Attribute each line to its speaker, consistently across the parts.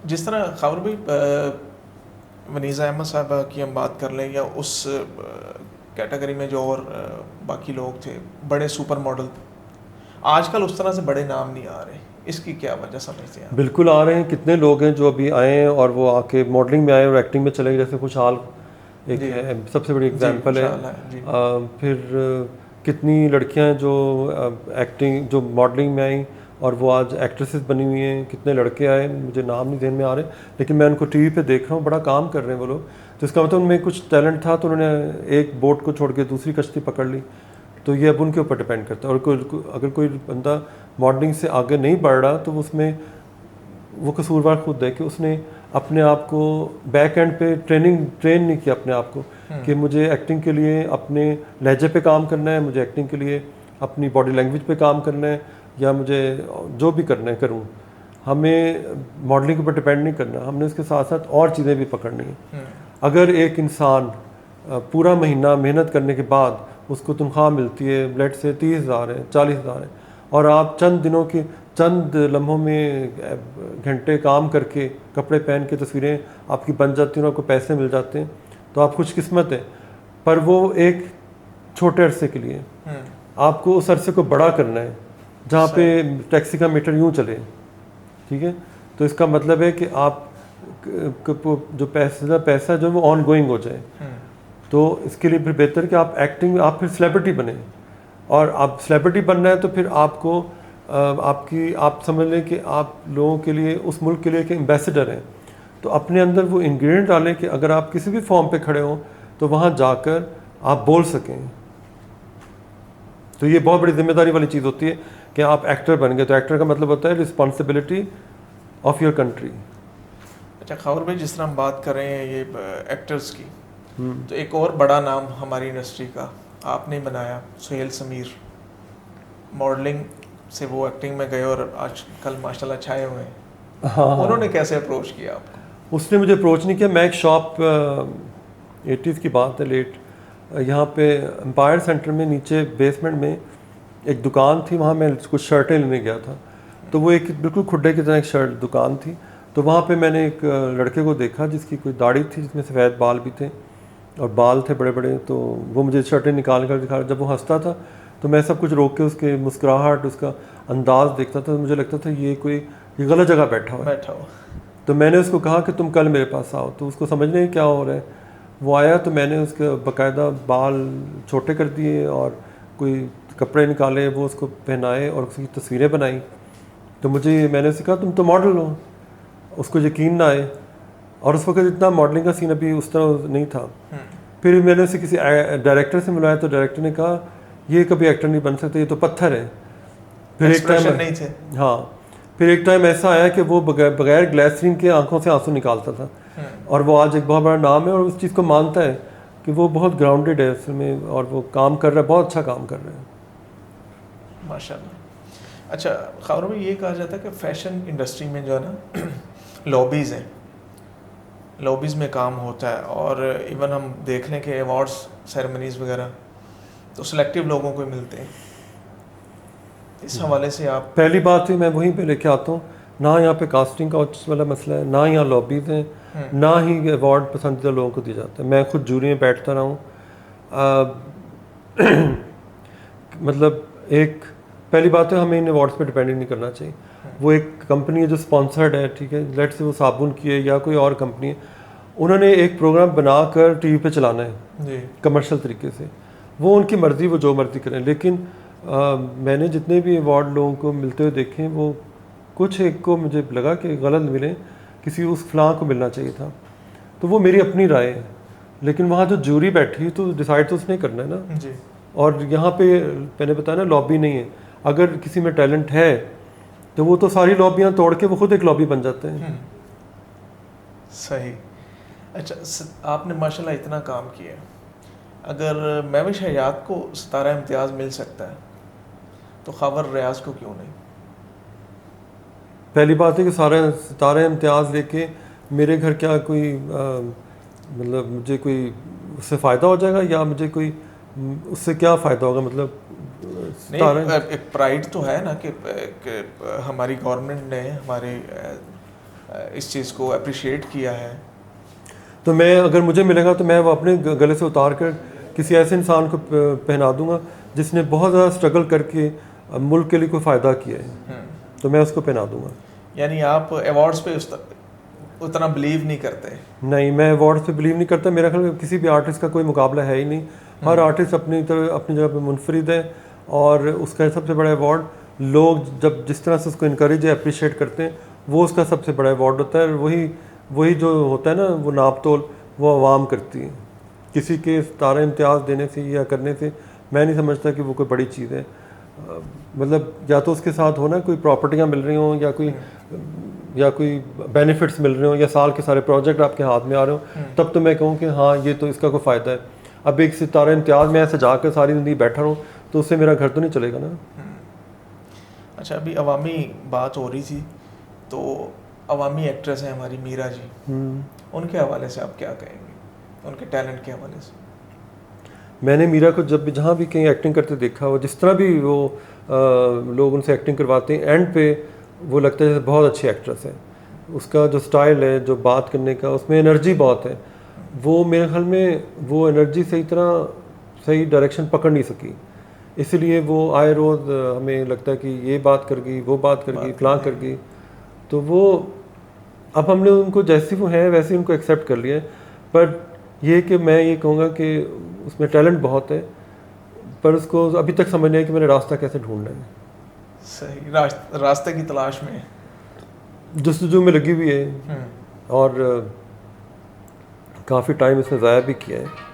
Speaker 1: जिस तरह खबर भी वनीज़ा अहमद साहबा की हम बात कर लें या उस कैटेगरी में जो और बाकी लोग थे बड़े सुपर मॉडल, आजकल उस तरह से बड़े नाम नहीं आ रहे, इसकी क्या वजह समझते हैं आप?
Speaker 2: बिल्कुल आ रहे हैं, कितने लोग हैं जो अभी आए हैं और वो आके मॉडलिंग में आए और एक्टिंग में चले गए, जैसे खुशहाल एक
Speaker 1: जी
Speaker 2: है, सबसे बड़ी
Speaker 1: जी
Speaker 2: एग्जांपल है।
Speaker 1: खुशहाल है जी।
Speaker 2: फिर कितनी लड़कियां हैं जो एक्टिंग जो मॉडलिंग में आई और वो आज एक्ट्रेसेस बनी हुई हैं, कितने लड़के आए, मुझे नाम नहीं ध्यान में आ रहे, लेकिन मैं उनको टीवी पे देख रहा हूँ, बड़ा काम कर रहे हैं वो लोग। तो इसका मतलब उनमें कुछ टैलेंट था, तो उन्होंने एक बोट को छोड़ के दूसरी कश्ती पकड़ ली। तो ये अब उनके ऊपर डिपेंड करता है। और अगर कोई बंदा मॉडलिंग से आगे नहीं बढ़ रहा तो उसमें वो कसूरवार खुद है कि उसने अपने आप को बैक एंड पे ट्रेन नहीं किया अपने आप को कि मुझे एक्टिंग के लिए अपने लहजे पे काम करना है, मुझे एक्टिंग के लिए अपनी बॉडी लैंग्वेज पे काम करना है, या मुझे जो भी करना है करूँ। हमें मॉडलिंग के ऊपर डिपेंड नहीं करना, हमने उसके साथ साथ और चीज़ें भी पकड़नी है। अगर एक इंसान पूरा महीना मेहनत करने के बाद उसको तनख्वाह मिलती है, ब्लेड से 30,000 है, 40,000 है, और आप चंद दिनों की चंद लम्हों में घंटे काम करके कपड़े पहन के तस्वीरें आपकी बन जाती हैं और आपको पैसे मिल जाते हैं, तो आप खुशकिस्मत हैं। पर वो एक छोटे अरसे के लिए, आपको उस अरसे को बड़ा करना है जहाँ पे टैक्सी का मीटर यूँ चले, ठीक है। तो इसका मतलब है कि आप जो पैसा जो वो ऑन गोइंग हो जाए। तो इसके लिए फिर बेहतर कि आप एक्टिंग आप फिर सेलिब्रिटी बने, और आप सेलिब्रिटी बनना है तो फिर आपको आप समझ लें कि आप लोगों के लिए, उस मुल्क के लिए एक एम्बेसडर हैं। तो अपने अंदर वो इंग्रेडिएंट डालें कि अगर आप किसी भी फॉर्म पे खड़े हों तो वहाँ जाकर आप बोल सकें। तो ये बहुत बड़ी जिम्मेदारी वाली चीज़ होती है कि आप एक्टर बन गए। तो एक्टर का मतलब होता है रिस्पॉन्सिबिलिटी ऑफ योर कंट्री।
Speaker 1: अच्छा खबर भाई, जिस तरह हम बात कर रहे हैं ये एक्टर्स की, तो एक और बड़ा नाम हमारी इंडस्ट्री का आपने बनाया, सुहेल समीर। मॉडलिंग से वो एक्टिंग में गए और आज कल माशाल्लाह छाए हुए हैं।
Speaker 2: हाँ,
Speaker 1: उन्होंने कैसे अप्रोच किया आपको?
Speaker 2: उसने मुझे अप्रोच नहीं किया। मैं एक शॉप 80s की बात है, लेट, यहाँ पे एम्पायर सेंटर में नीचे बेसमेंट में एक दुकान थी, वहाँ मैं कुछ शर्टें लेने गया था। तो वो एक बिल्कुल खुड्डे की तरह एक शर्ट दुकान थी। तो वहाँ पे मैंने एक लड़के को देखा जिसकी कोई दाढ़ी थी, जिसमें सफ़ेद बाल भी थे और बाल थे बड़े बड़े। तो वो मुझे शर्टें निकाल कर दिखा, जब वो हंसता था तो मैं सब कुछ रोक के उसके मुस्कुराहट, उसका अंदाज़ देखता था, तो मुझे लगता था ये गलत जगह बैठा हुआ है। तो मैंने उसको कहा कि तुम कल मेरे पास आओ। तो उसको समझ नहीं क्या हो रहा है। वो आया तो मैंने उसके बाकायदा बाल छोटे कर दिए और कोई कपड़े निकाले, वो उसको पहनाए और उसकी तस्वीरें बनाई। तो मैंने उससे कहा तुम तो मॉडल हो। उसको यकीन ना आए, और उस वक्त इतना मॉडलिंग का सीन अभी उस तरह नहीं था। फिर मैंने उसे किसी डायरेक्टर से मिलाया, तो डायरेक्टर ने कहा ये कभी एक्टर नहीं बन सकते, ये तो पत्थर है। फिर एक टाइम
Speaker 1: नहीं थे।
Speaker 2: हाँ, फिर एक टाइम ऐसा आया कि वो बगैर ग्लिसरीन के आंखों से आंसू निकालता था, और वो आज एक बहुत बड़ा नाम है और उस चीज़ को मानता है कि वो बहुत ग्राउंडेड है उसमें, और वो काम कर रहा है, बहुत अच्छा काम कर रहा है
Speaker 1: माशाल्लाह। अच्छा खबरों में ये कहा जाता है कि फ़ैशन इंडस्ट्री में जो है ना लॉबीज़ हैं, लॉबीज़ में काम होता है, और इवन हम देख लें कि अवार्ड्स सेरेमनीज़ वगैरह तो सिलेक्टिव लोगों को मिलते हैं। इस हवाले से आप?
Speaker 2: पहली बात ही मैं वहीं पे लेके आता हूँ, ना यहाँ पे कास्टिंग का वाला मसला है, ना यहाँ लॉबीज़ हैं, ना ही अवार्ड पसंदीदा लोगों को दिया जाता है। मैं खुद जूरी में बैठता रहा हूँ। मतलब एक पहली बात है, हमें इन अवार्ड्स पे डिपेंड नहीं करना चाहिए। वो एक कंपनी है जो स्पॉन्सर्ड है, ठीक है, लेट्स से वो साबुन की है या कोई और कंपनी है, उन्होंने एक प्रोग्राम बनाकर टीवी पे चलाना है कमर्शियल तरीके से। वो उनकी मर्ज़ी, वो जो मर्ज़ी करें। लेकिन मैंने जितने भी अवार्ड लोगों को मिलते हुए देखे, वो कुछ एक को मुझे लगा कि गलत मिले, किसी उस फलां को मिलना चाहिए था। तो वो मेरी अपनी राय है, लेकिन वहाँ जो जूरी बैठी तो डिसाइड तो उसने करना है ना
Speaker 1: जी।
Speaker 2: और यहाँ पे मैंने बताया ना, लॉबी नहीं है। अगर किसी में टैलेंट है तो वो तो सारी लॉबियाँ तोड़ के वो खुद एक लॉबी बन जाते हैं।
Speaker 1: सही। अच्छा आपने माशाल्लाह इतना काम किया, अगर महविश हयात को सितारा इम्तियाज़ मिल सकता है तो खबर रियाज को क्यों नहीं?
Speaker 2: पहली बात है कि सितारा इम्तियाज़ लेके मेरे घर क्या कोई मतलब मुझे कोई उससे फ़ायदा हो जाएगा, या मुझे कोई उससे क्या फ़ायदा होगा? मतलब
Speaker 1: नहीं, एक प्राइड तो है ना कि हमारी गवर्नमेंट ने हमारे इस चीज़ को अप्रिशिएट किया है?
Speaker 2: तो मैं अगर मुझे मिलेगा तो मैं वो अपने गले से उतार कर किसी ऐसे इंसान को पहना दूंगा जिसने बहुत ज़्यादा स्ट्रगल करके मुल्क के लिए कोई फ़ायदा किया है, तो मैं उसको पहना दूंगा।
Speaker 1: यानी आप अवार्ड्स पे उतना बिलीव नहीं करते?
Speaker 2: नहीं, मैं अवार्ड्स पे बिलीव नहीं करता। मेरा ख्याल में किसी भी आर्टिस्ट का कोई मुकाबला है ही नहीं। हर आर्टिस्ट अपनी जगह पे मुनफरिद है, और उसका सबसे बड़ा अवार्ड लोग जब जिस तरह से उसको इनकरेज या अप्रिशिएट करते हैं, वो उसका सबसे बड़ा अवार्ड होता है। और वही जो होता है ना, वो नाप तोल वो आवाम करती है। किसी के तारा इम्तियाज़ देने से या करने से मैं नहीं समझता कि वो कोई बड़ी चीज़ है। मतलब या तो उसके साथ हो ना कोई प्रॉपर्टियाँ मिल रही हों, या कोई बेनिफिट्स मिल रहे हों, या साल के सारे प्रोजेक्ट आपके हाथ में आ रहे हों, तब तो मैं कहूँ कि हाँ ये तो इसका कोई फ़ायदा है। अब एक सितारा इम्तियाज़ में ऐसे जाकर सारी ज़िंदगी बैठा रहूँ तो उससे मेरा घर तो नहीं चलेगा ना।
Speaker 1: अच्छा, अभी अवामी बात हो रही थी, तो अवामी एक्ट्रेस हैं हमारी मीरा जी, उनके हवाले से आप क्या कहेंगे, उनके टैलेंट के हवाले से?
Speaker 2: मैंने मीरा को जब भी जहाँ भी कहीं एक्टिंग करते देखा, वो जिस तरह भी वो लोग उनसे एक्टिंग करवाते हैं, एंड पे वो लगता है जैसे बहुत अच्छी एक्ट्रेस है। उसका जो स्टाइल है, जो बात करने का, उसमें एनर्जी बहुत है। वो मेरे ख्याल में वो एनर्जी सही डायरेक्शन पकड़ नहीं सकी, इसलिए वो आए रोज़ हमें लगता है कि ये बात कर गई, वो बात कर गई, फलां कर गई। तो वो अब हमने उनको जैसी वो है वैसे उनको एक्सेप्ट कर लिया है। पर ये कि मैं ये कहूँगा कि उसमें टैलेंट बहुत है, पर उसको अभी तक समझ नहीं है कि मैंने रास्ता कैसे ढूंढना है।
Speaker 1: सही, रास्ते की तलाश में
Speaker 2: जस्तजू में लगी हुई है, और काफ़ी टाइम इसमें ज़ाया भी किया है।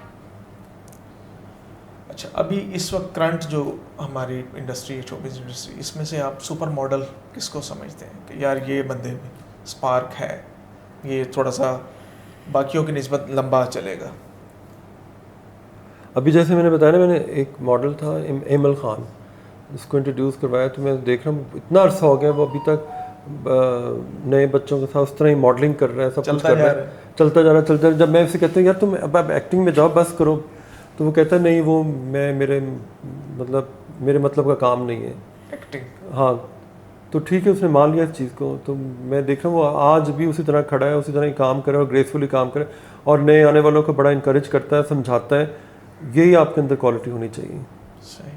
Speaker 1: अच्छा, अभी इस वक्त करंट जो हमारी इंडस्ट्री, शोबिज़ इंडस्ट्री, इसमें से आप सुपर मॉडल किसको समझते हैं कि यार ये बंदे में स्पार्क है, ये थोड़ा सा बाकियों की निस्बत लंबा चलेगा?
Speaker 2: अभी जैसे मैंने बताया ना, मैंने एक मॉडल था एमल खान, उसको इंट्रोड्यूस करवाया, तो मैं देख रहा हूँ इतना अरसा हो गया वो अभी तक नए बच्चों के साथ उस तरह ही मॉडलिंग कर रहा है, सब कुछ कर रहा है, चलता जा रहा है। जब मैं उससे कहता हूँ यार तुम अब एक्टिंग में जाओ, बस करो, तो वो कहता है नहीं, वो मेरे मतलब का काम नहीं है
Speaker 1: एक्टिंग।
Speaker 2: हाँ, तो ठीक है, उसने मान लिया इस चीज़ को। तो मैं देख रहा हूँ वो आज भी उसी तरह खड़ा है, उसी तरह ही काम करे और ग्रेसफुली काम करे, और नए आने वालों को बड़ा इंकरेज करता है, समझाता है। यही आपके अंदर क्वालिटी होनी चाहिए।
Speaker 1: सही।